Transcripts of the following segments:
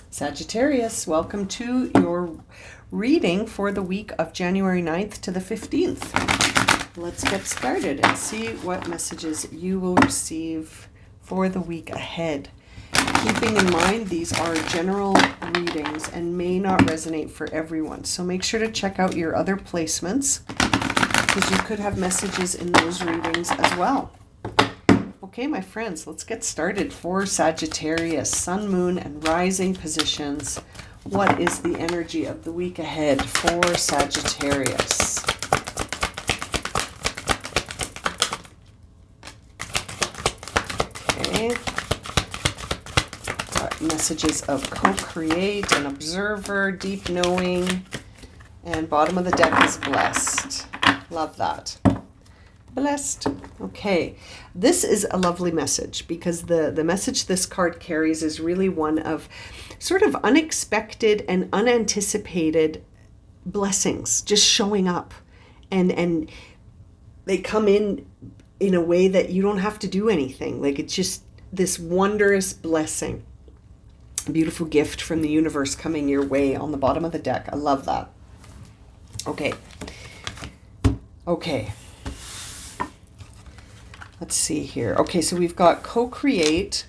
Sagittarius, welcome to your reading for the week of January 9th to the 15th. Let's get started and see what messages you will receive for the week ahead. Keeping in mind, these are general readings and may not resonate for everyone. So make sure to check out your other placements because you could have messages in those readings as well. Okay, my friends, let's get started for Sagittarius, Sun, Moon, and Rising positions. What is the energy of the week ahead for Sagittarius? Okay. Got messages of co-create and observer, deep knowing, and bottom of the deck is blessed. Love that. Blessed. Okay, this is a lovely message because the message this card carries is really one of sort of unexpected and unanticipated blessings just showing up, and they come in a way that you don't have to do anything. Like, it's just this wondrous blessing, a beautiful gift from the universe coming your way on the bottom of the deck. I love that. Okay. Let's see here. Okay, so we've got co-create,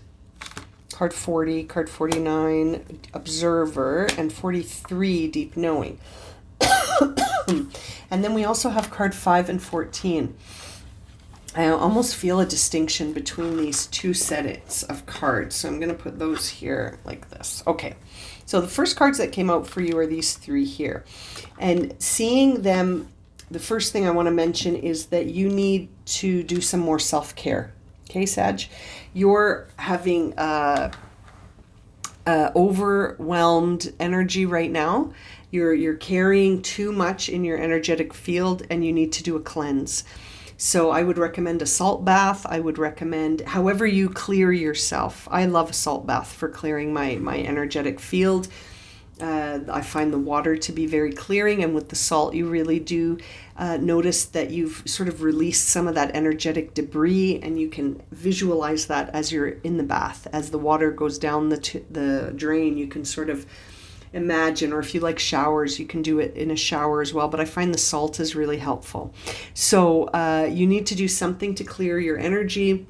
card 40, card 49, observer, and 43, deep knowing. And then we also have card 5 and 14. I almost feel a distinction between these two sets of cards. So I'm going to put those here like this. Okay, so the first cards that came out for you are these three here. And seeing them, the first thing I want to mention is that you need to do some more self-care. Okay, Sag? You're having overwhelmed energy right now. You're carrying too much in your energetic field and you need to do a cleanse. So I would recommend a salt bath. I would recommend however you clear yourself. I love a salt bath for clearing my energetic field. I find the water to be very clearing, and with the salt you really do notice that you've sort of released some of that energetic debris, and you can visualize that as you're in the bath. As the water goes down the drain, you can sort of imagine, or if you like showers, you can do it in a shower as well, but I find the salt is really helpful. So you need to do something to clear your energy.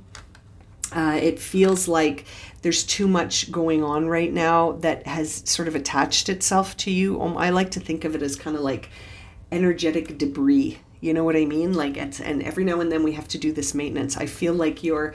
It feels like there's too much going on right now that has sort of attached itself to you. I like to think of it as kind of like energetic debris. You know what I mean? Like, and every now and then we have to do this maintenance. I feel like you've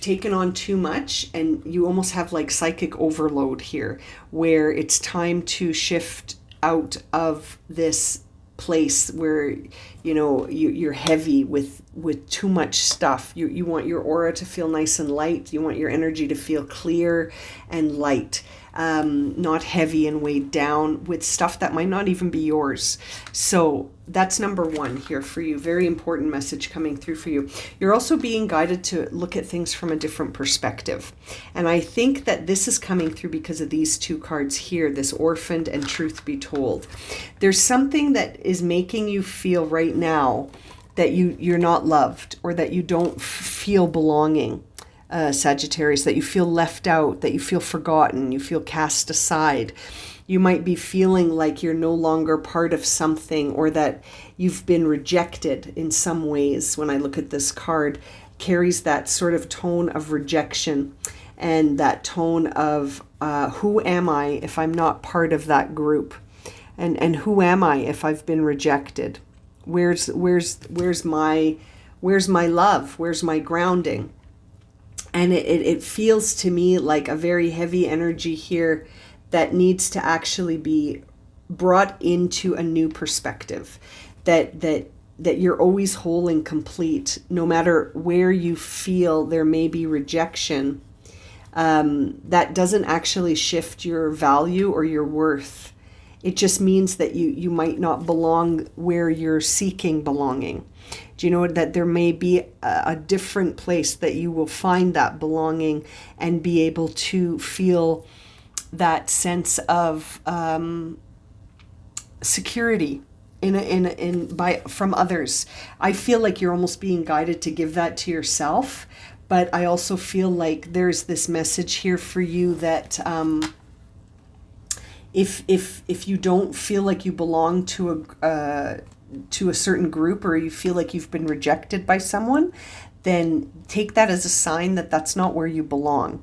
taken on too much, and you almost have like psychic overload here, where it's time to shift out of this place where you're heavy with too much stuff. You want your aura to feel nice and light. You want your energy to feel clear and light, not heavy and weighed down with stuff that might not even be yours. So that's number one here for you. Very important message coming through for you. You're also being guided to look at things from a different perspective. And I think that this is coming through because of these two cards here, this orphaned and truth be told. There's something that is making you feel right now that you're not loved, or that you don't feel belonging, Sagittarius, that you feel left out, that you feel forgotten, you feel cast aside. You might be feeling like you're no longer part of something, or that you've been rejected in some ways. When I look at this card, carries that sort of tone of rejection and that tone of who am I if I'm not part of that group, and who am I if I've been rejected? Where's my love? Where's my grounding? And it feels to me like a very heavy energy here that needs to actually be brought into a new perspective, that you're always whole and complete, no matter where you feel there may be rejection. That doesn't actually shift your value or your worth. It just means that you might not belong where you're seeking belonging. Do you know that there may be a different place that you will find that belonging and be able to feel that sense of security from others. I feel like you're almost being guided to give that to yourself, But I also feel like there's this message here for you that if you don't feel like you belong to a certain group, or you feel like you've been rejected by someone, then take that as a sign that that's not where you belong,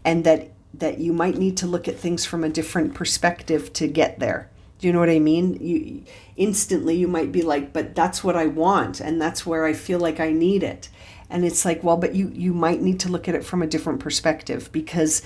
and that you might need to look at things from a different perspective to get there. Do you know what I mean? You instantly you might be like, but that's what I want, and that's where I feel like I need it. And it's like, well, but you might need to look at it from a different perspective, because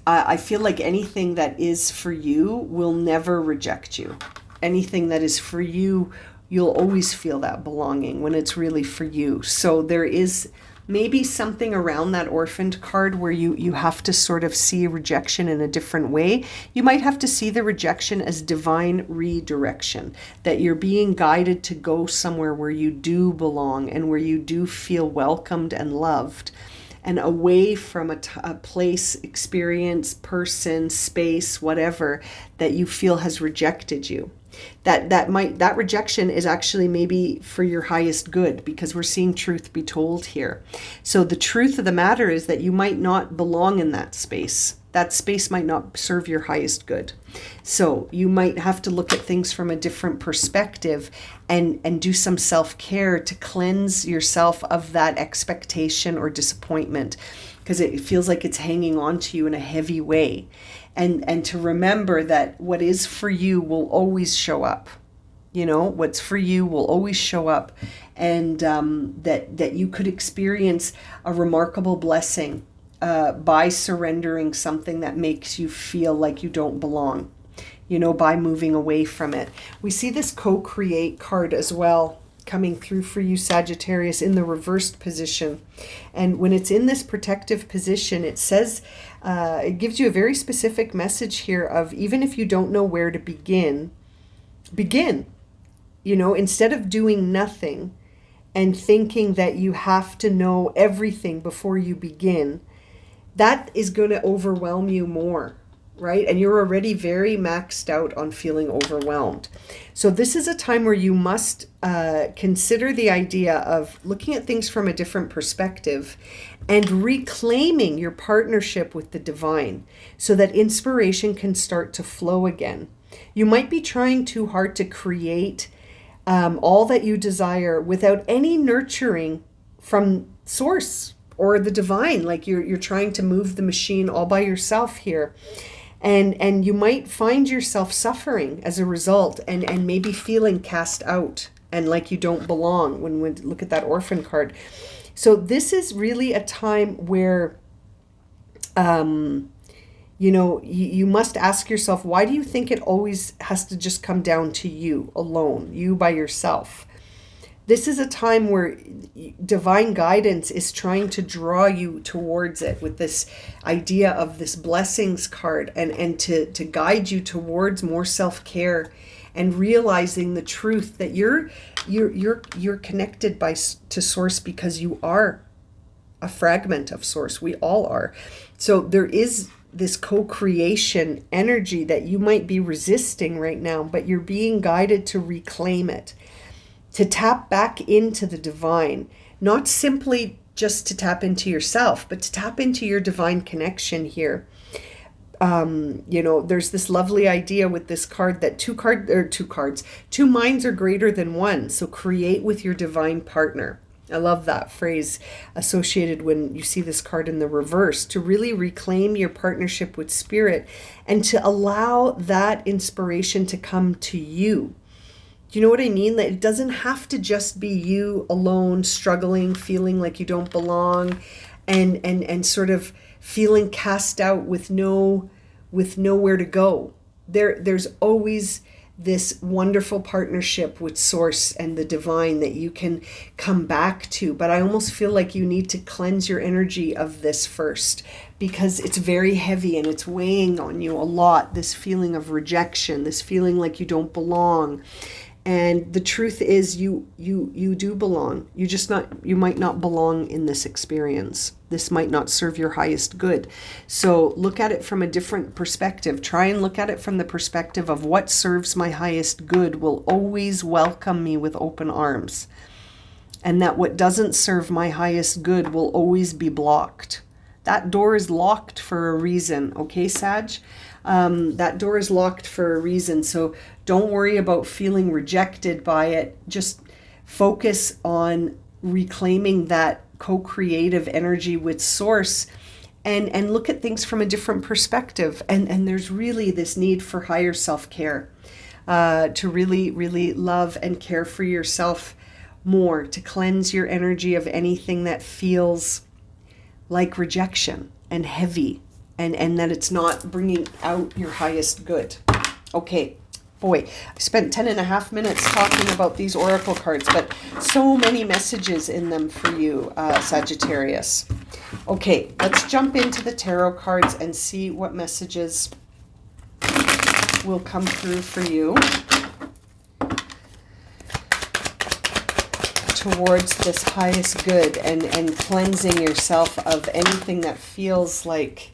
I feel like anything that is for you will never reject you. Anything that is for you, you'll always feel that belonging when it's really for you. So there is maybe something around that orphaned card where you have to sort of see rejection in a different way. You might have to see the rejection as divine redirection, that you're being guided to go somewhere where you do belong and where you do feel welcomed and loved, and away from a place, experience, person, space, whatever, that you feel has rejected you. That rejection is actually maybe for your highest good, because we're seeing truth be told here. So the truth of the matter is that you might not belong in that space. That space might not serve your highest good. So you might have to look at things from a different perspective and do some self-care to cleanse yourself of that expectation or disappointment, because it feels like it's hanging on to you in a heavy way. And to remember that what is for you will always show up. You know, what's for you will always show up. And that you could experience a remarkable blessing by surrendering something that makes you feel like you don't belong, you know, by moving away from it. We see this co-create card as well coming through for you, Sagittarius, in the reversed position. And when it's in this protective position, it says, it gives you a very specific message here of, even if you don't know where to begin, you know, instead of doing nothing and thinking that you have to know everything before you begin, that is going to overwhelm you more, right? And you're already very maxed out on feeling overwhelmed. So this is a time where you must consider the idea of looking at things from a different perspective and reclaiming your partnership with the divine, so that inspiration can start to flow again. You might be trying too hard to create all that you desire without any nurturing from source or the divine. Like you're trying to move the machine all by yourself here. And you might find yourself suffering as a result, and maybe feeling cast out and like you don't belong when we look at that orphan card. So this is really a time where, you know, you must ask yourself, why do you think it always has to just come down to you alone, you by yourself? This is a time where divine guidance is trying to draw you towards it with this idea of this blessings card, and to guide you towards more self-care and realizing the truth that you're connected to source, because you are a fragment of source. We all are. So there is this co-creation energy that you might be resisting right now, but you're being guided to reclaim it, to tap back into the divine, not simply just to tap into yourself, but to tap into your divine connection here. You know, there's this lovely idea with this card that two minds are greater than one. So create with your divine partner. I love that phrase associated when you see this card in the reverse, to really reclaim your partnership with spirit and to allow that inspiration to come to you. Do you know what I mean? That it doesn't have to just be you alone, struggling, feeling like you don't belong, and sort of feeling cast out with nowhere to go. There's always this wonderful partnership with source and the divine that you can come back to. But I almost feel like you need to cleanse your energy of this first, because it's very heavy and it's weighing on you a lot. This feeling of rejection, this feeling like you don't belong. And the truth is you do belong. You might not belong in this experience. This might not serve your highest good. So look at it from a different perspective. Try and look at it from the perspective of what serves my highest good will always welcome me with open arms. and that what doesn't serve my highest good will always be blocked. That door is locked for a reason, okay, Sag? That door is locked for a reason, so don't worry about feeling rejected by it. Just focus on reclaiming that co-creative energy with Source, and look at things from a different perspective. And there's really this need for higher self-care, to really, really love and care for yourself more, to cleanse your energy of anything that feels like rejection and heavy, and that it's not bringing out your highest good. Okay, boy, I spent 10.5 minutes talking about these oracle cards, but so many messages in them for you, Sagittarius. Okay, let's jump into the tarot cards and see what messages will come through for you towards this highest good, and cleansing yourself of anything that feels like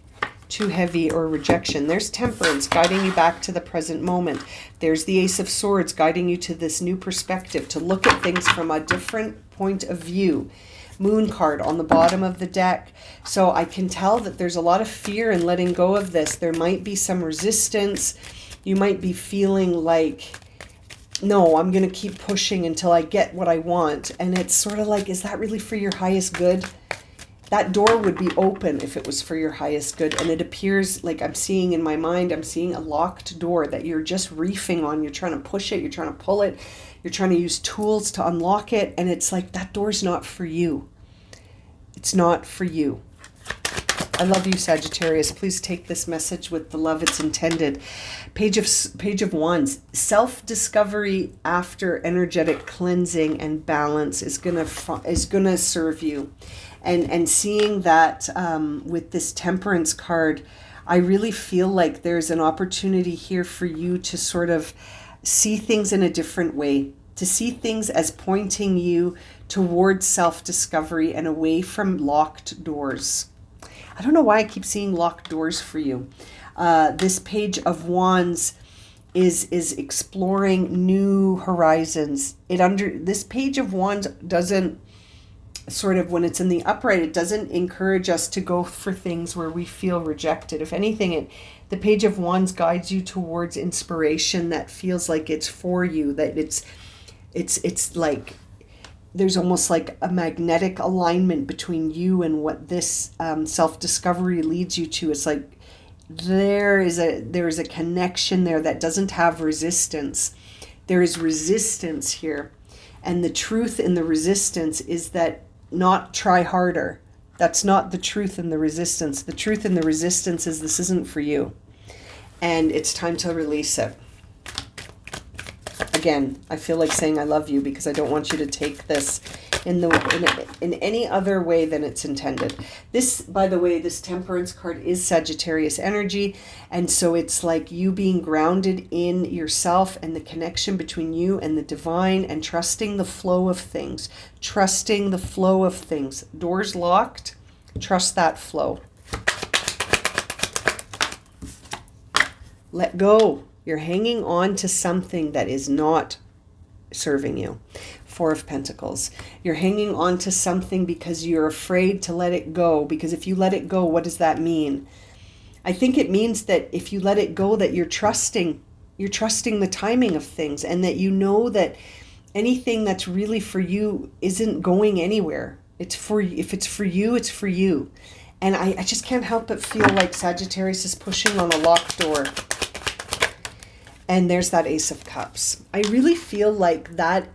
too heavy or rejection. There's Temperance guiding you back to the present moment. There's the Ace of Swords guiding you to this new perspective, to look at things from a different point of view. Moon card on the bottom of the deck. So I can tell that there's a lot of fear in letting go of this. There might be some resistance. You might be feeling like, no, I'm going to keep pushing until I get what I want. And it's sort of like, is that really for your highest good? That door would be open if it was for your highest good. And it appears like I'm seeing in my mind, I'm seeing a locked door that you're just reefing on. You're trying to push it. You're trying to pull it. You're trying to use tools to unlock it. And it's like, that door's not for you. It's not for you. I love you, Sagittarius. Please take this message with the love it's intended. Page of Wands. Self-discovery after energetic cleansing and balance is gonna serve you. And seeing that with this Temperance card, I really feel like there's an opportunity here for you to sort of see things in a different way, to see things as pointing you towards self-discovery and away from locked doors. I don't know why I keep seeing locked doors for you. This Page of Wands is exploring new horizons. This Page of Wands doesn't sort of, when it's in the upright, it doesn't encourage us to go for things where we feel rejected. If anything, the Page of Wands guides you towards inspiration that feels like it's for you, that it's like there's almost like a magnetic alignment between you and what this self-discovery leads you to. It's like there is a connection there that doesn't have resistance. There is resistance here. And the truth in the resistance is that not try harder. That's not the truth in the resistance. The truth in the resistance is this isn't for you. And it's time to release it. Again, I feel like saying I love you because I don't want you to take this in any other way than it's intended. This, by the way, this Temperance card is Sagittarius energy, and so it's like you being grounded in yourself and the connection between you and the divine, and trusting the flow of things. Trusting the flow of things. Doors locked, trust that flow. Let go. You're hanging on to something that is not serving you. Four of Pentacles. You're hanging on to something because you're afraid to let it go. Because if you let it go, what does that mean? I think it means that if you let it go, that you're trusting the timing of things, and that you know that anything that's really for you isn't going anywhere. If it's for you, it's for you. And I just can't help but feel like Sagittarius is pushing on a locked door. And there's that Ace of Cups. I really feel like that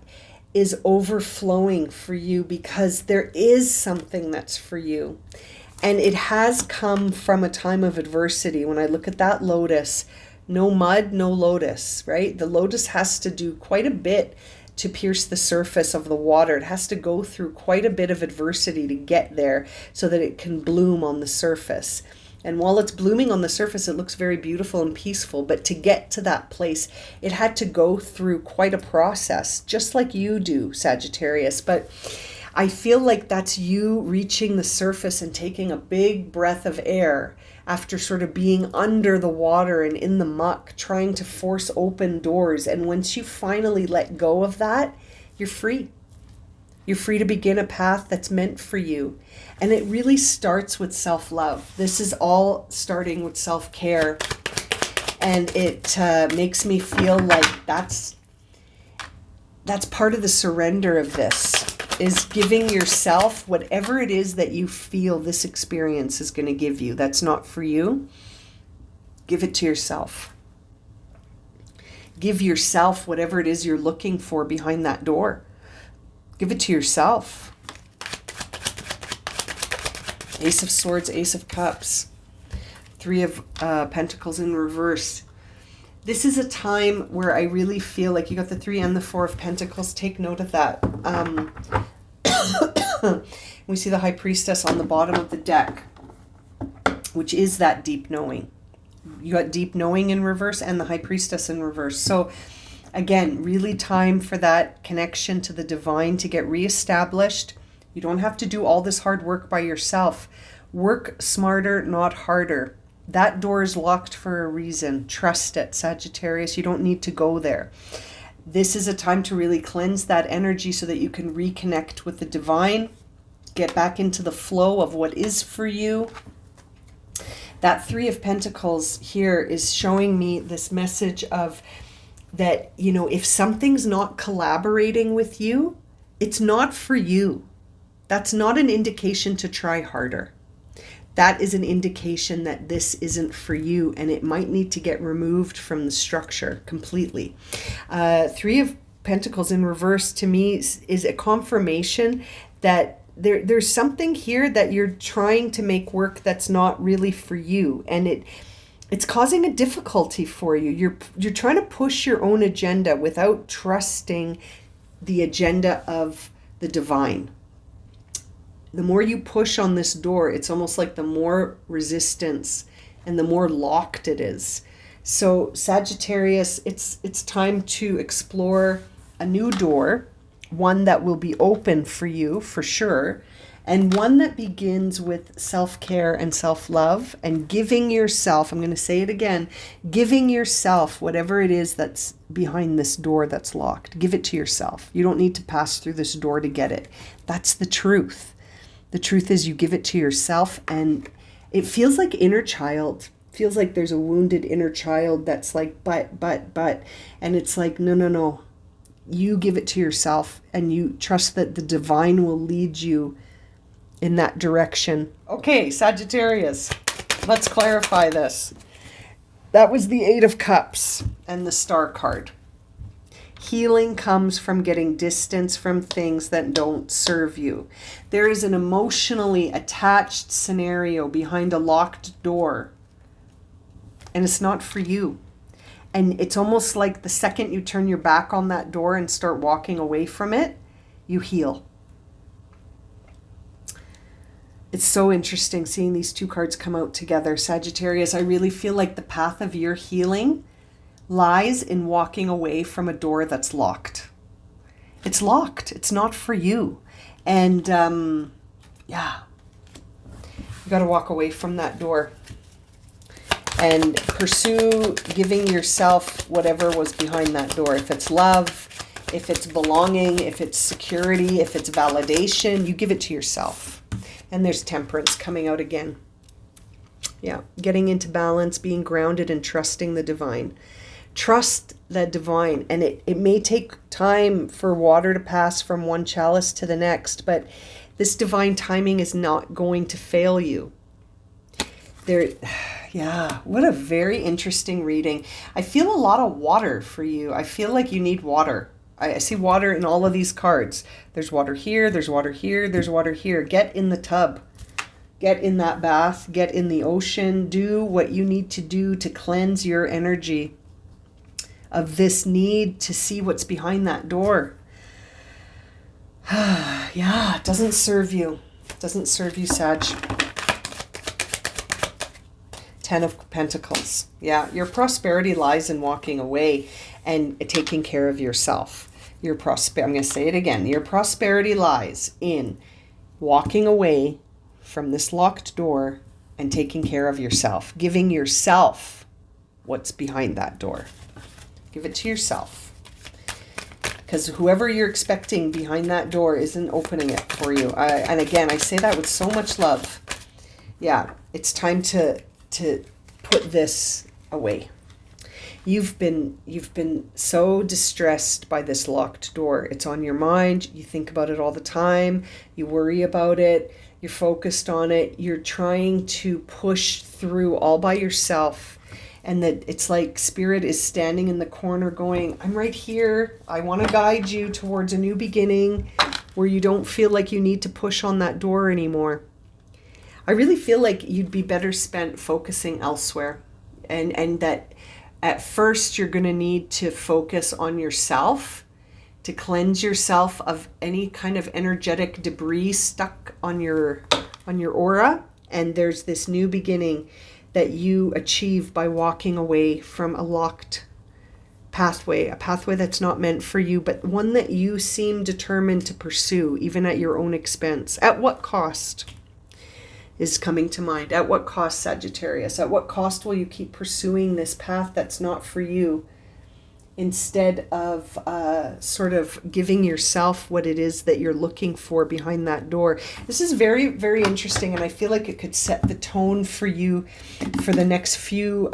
is overflowing for you because there is something that's for you. And it has come from a time of adversity. When I look at that lotus, no mud, no lotus, right? The lotus has to do quite a bit to pierce the surface of the water. It has to go through quite a bit of adversity to get there so that it can bloom on the surface. And while it's blooming on the surface, it looks very beautiful and peaceful. But to get to that place, it had to go through quite a process, just like you do, Sagittarius. But I feel like that's you reaching the surface and taking a big breath of air after sort of being under the water and in the muck, trying to force open doors. And once you finally let go of that, you're free. You're free to begin a path that's meant for you. And it really starts with self-love. This is all starting with self-care. And it makes me feel like that's part of the surrender of this, is giving yourself whatever it is that you feel this experience is going to give you. That's not for you. Give it to yourself. Give yourself whatever it is you're looking for behind that door. Give it to yourself. Ace of Swords, Ace of Cups, Three of Pentacles in reverse. This is a time where I really feel like you got the 3 and the 4 of Pentacles. Take note of that. We see the High Priestess on the bottom of the deck, which is that deep knowing. You got deep knowing in reverse and the High Priestess in reverse. So again, really time for that connection to the divine to get reestablished. You don't have to do all this hard work by yourself. Work smarter, not harder. That door is locked for a reason. Trust it, Sagittarius. You don't need to go there. This is a time to really cleanse that energy so that you can reconnect with the divine, get back into the flow of what is for you. That 3 of Pentacles here is showing me this message of that, you know, if something's not collaborating with you, it's not for you. That's not an indication to try harder. That is an indication that this isn't for you, and it might need to get removed from the structure completely. 3 of Pentacles in reverse to me is a confirmation that there's something here that you're trying to make work that's not really for you, and it's causing a difficulty for you. You're trying to push your own agenda without trusting the agenda of the divine. The more you push on this door, it's almost like the more resistance and the more locked it is. So Sagittarius, it's time to explore a new door, one that will be open for you for sure, and one that begins with self-care and self-love and giving yourself, I'm going to say it again, giving yourself whatever it is that's behind this door that's locked. Give it to yourself. You don't need to pass through this door to get it. That's the truth. The truth is you give it to yourself, and it feels like inner child. Feels like there's a wounded inner child that's like, but. And it's like, no. You give it to yourself, and you trust that the divine will lead you in that direction. Okay, Sagittarius, let's clarify this. That was the 8 of Cups and the Star card. Healing comes from getting distance from things that don't serve you. There is an emotionally attached scenario behind a locked door, and it's not for you. And it's almost like the second you turn your back on that door and start walking away from it, you heal. It's so interesting seeing these 2 cards come out together. Sagittarius, I really feel like the path of your healing lies in walking away from a door that's locked. It's locked. It's not for you. And yeah, you got to walk away from that door and pursue giving yourself whatever was behind that door. If it's love, if it's belonging, if it's security, if it's validation, you give it to yourself. And there's Temperance coming out again. Yeah, getting into balance, being grounded, and trusting the divine. Trust the divine, and it may take time for water to pass from one chalice to the next, but this divine timing is not going to fail you. Yeah, what a very interesting reading. I feel a lot of water for you. I feel like you need water. I see water in all of these cards. There's water here, there's water here, there's water here. Get in the tub. Get in that bath. Get in the ocean. Do what you need to do to cleanse your energy of this need to see what's behind that door. Yeah, it doesn't serve you. It doesn't serve you, Sag. 10 of Pentacles. Yeah, your prosperity lies in walking away and taking care of yourself. I'm going to say it again. Your prosperity lies in walking away from this locked door and taking care of yourself. Giving yourself what's behind that door. Give it to yourself. because whoever you're expecting behind that door isn't opening it for you. And again, I say that with so much love. Yeah, it's time to put this away. You've been so distressed by this locked door. It's on your mind. You think about it all the time. You worry about it. You're focused on it. You're trying to push through all by yourself. And that it's like Spirit is standing in the corner going, I'm right here. I want to guide you towards a new beginning where you don't feel like you need to push on that door anymore. I really feel like you'd be better spent focusing elsewhere. And that at first you're going to need to focus on yourself, to cleanse yourself of any kind of energetic debris stuck on your aura. And there's this new beginning that you achieve by walking away from a locked pathway, a pathway that's not meant for you, but one that you seem determined to pursue, even at your own expense. At what cost is coming to mind? At what cost, Sagittarius? At what cost will you keep pursuing this path that's not for you, instead of sort of giving yourself what it is that you're looking for behind that door? This is very, very interesting, and I feel like it could set the tone for you for the next few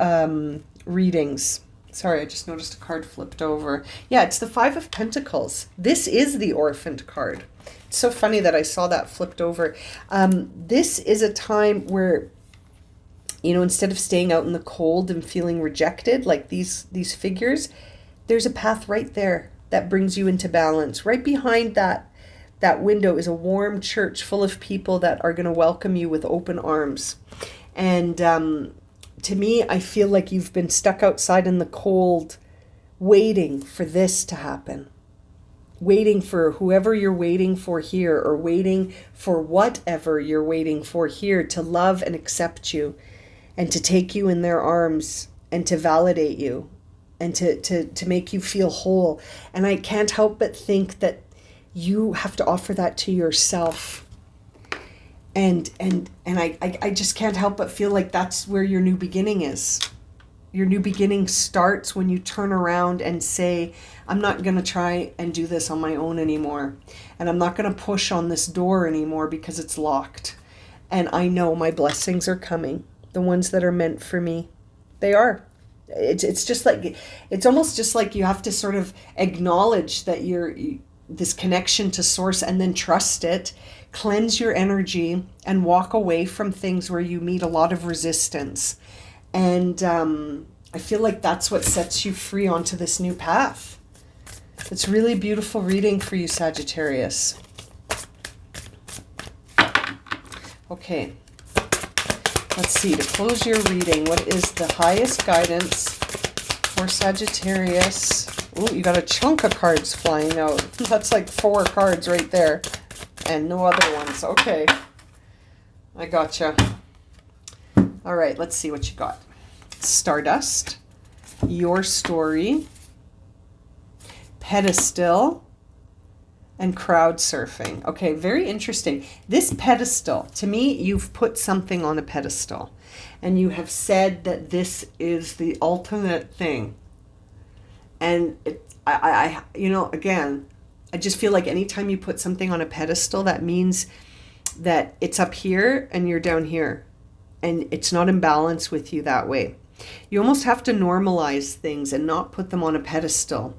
readings. Sorry, I just noticed a card flipped over. Yeah, it's the Five of Pentacles. This is the Orphaned card. It's so funny that I saw that flipped over. This is a time where, instead of staying out in the cold and feeling rejected like these figures, there's a path right there that brings you into balance. Right behind that window is a warm church full of people that are going to welcome you with open arms. And to me, I feel like you've been stuck outside in the cold, waiting for this to happen. Waiting for whoever you're waiting for here, or waiting for whatever you're waiting for here to love and accept you, and to take you in their arms, and to validate you, and to make you feel whole. And I can't help but think that you have to offer that to yourself. And I just can't help but feel like that's where your new beginning is. Your new beginning starts when you turn around and say, I'm not going to try and do this on my own anymore. And I'm not going to push on this door anymore because it's locked. And I know my blessings are coming. The ones that are meant for me. They are. It's just like, it's almost just like you have to sort of acknowledge that you're this connection to source, and then trust it, cleanse your energy, and walk away from things where you meet a lot of resistance. And I feel like that's what sets you free onto this new path. It's really beautiful reading for you, Sagittarius. Okay. Let's see, to close your reading, what is the highest guidance for Sagittarius? Oh, you got a chunk of cards flying out. That's like 4 cards right there. And no other ones. Okay. I gotcha. All right, let's see what you got. Stardust, your story, pedestal, and crowd surfing. Okay, very interesting. This pedestal, to me, you've put something on a pedestal, and you have said that this is the ultimate thing. And again, I just feel like anytime you put something on a pedestal, that means that it's up here and you're down here, and it's not in balance with you that way. You almost have to normalize things and not put them on a pedestal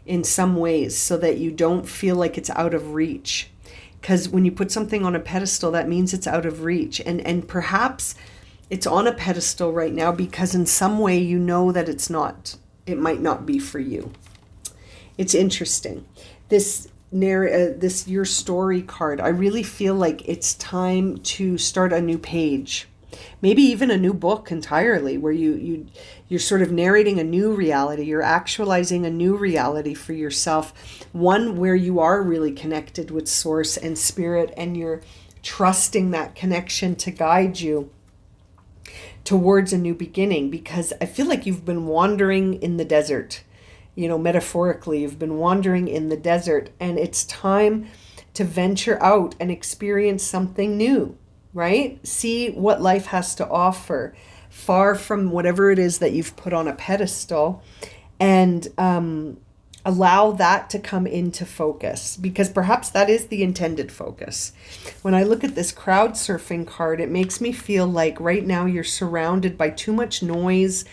in some ways, so that you don't feel like it's out of reach. Because when you put something on a pedestal, that means it's out of reach. And perhaps it's on a pedestal right now because in some way you know that it might not be for you. It's interesting. This your story card, I really feel like it's time to start a new page. Maybe even a new book entirely, where you're sort of narrating a new reality. You're actualizing a new reality for yourself, one where you are really connected with source and spirit, and you're trusting that connection to guide you towards a new beginning. Because I feel like you've been wandering in the desert, metaphorically, you've been wandering in the desert, and it's time to venture out and experience something new. Right? See what life has to offer, far from whatever it is that you've put on a pedestal. And Allow that to come into focus, because perhaps that is the intended focus. When I look at this crowd surfing card, it makes me feel like right now you're surrounded by too much noise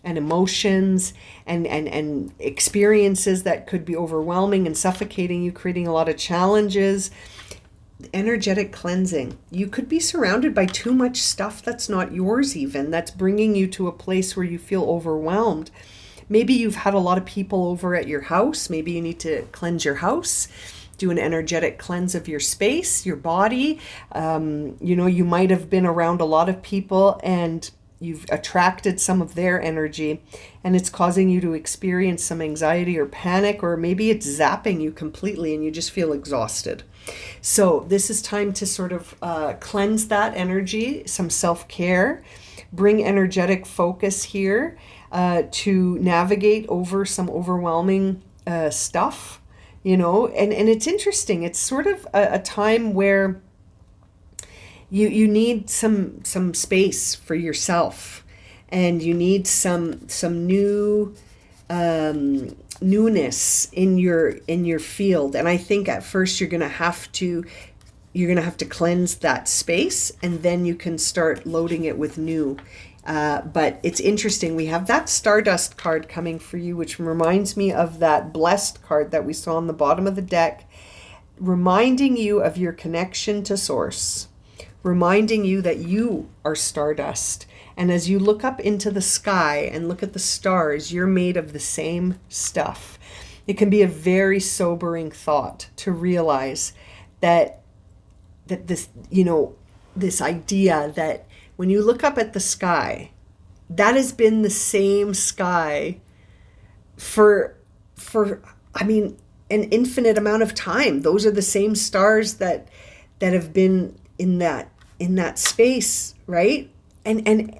and emotions and experiences that could be overwhelming and suffocating you, creating a lot of challenges. Energetic cleansing. You could be surrounded by too much stuff that's not yours, even that's bringing you to a place where you feel overwhelmed. Maybe you've had a lot of people over at your house. Maybe you need to cleanse your house, do an energetic cleanse of your space, your body. You might have been around a lot of people and you've attracted some of their energy, and it's causing you to experience some anxiety or panic, or maybe it's zapping you completely and you just feel exhausted. So this is time to sort of cleanse that energy, some self-care, bring energetic focus here to navigate over some overwhelming stuff, and it's interesting. It's sort of a time where you need some space for yourself, and you need some new newness in your field. And I think at first you're gonna have to cleanse that space, and then you can start loading it with new. But it's interesting. We have that Stardust card coming for you, which reminds me of that Blessed card that we saw on the bottom of the deck, reminding you of your connection to Source, reminding you that you are stardust. And as you look up into the sky and look at the stars, you're made of the same stuff. It can be a very sobering thought to realize that this, this idea that when you look up at the sky, that has been the same sky for an infinite amount of time. Those are the same stars that have been in that space, right? And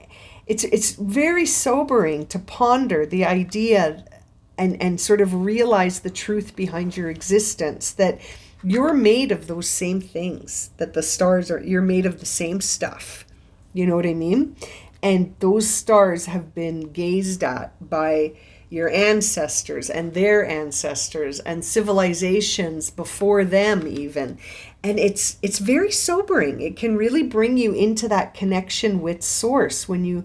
it's very sobering to ponder the idea and sort of realize the truth behind your existence, that you're made of those same things, that the stars are, you're made of the same stuff. You know what I mean? And those stars have been gazed at by your ancestors and their ancestors and civilizations before them even. And it's very sobering. It can really bring you into that connection with Source when you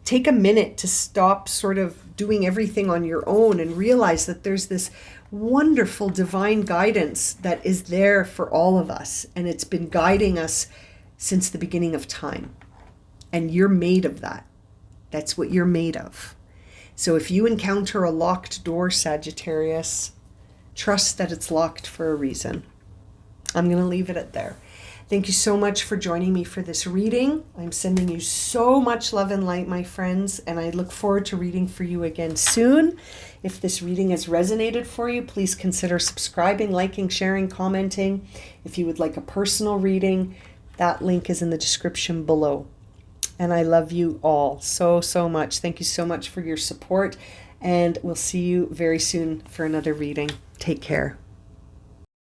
take a minute to stop sort of doing everything on your own and realize that there's this wonderful divine guidance that is there for all of us. And it's been guiding us since the beginning of time. And you're made of that. That's what you're made of. So if you encounter a locked door, Sagittarius, trust that it's locked for a reason. I'm going to leave it at there. Thank you so much for joining me for this reading. I'm sending you so much love and light, my friends, and I look forward to reading for you again soon. If this reading has resonated for you, please consider subscribing, liking, sharing, commenting. If you would like a personal reading, that link is in the description below. And I love you all so, so much. Thank you so much for your support. And we'll see you very soon for another reading. Take care.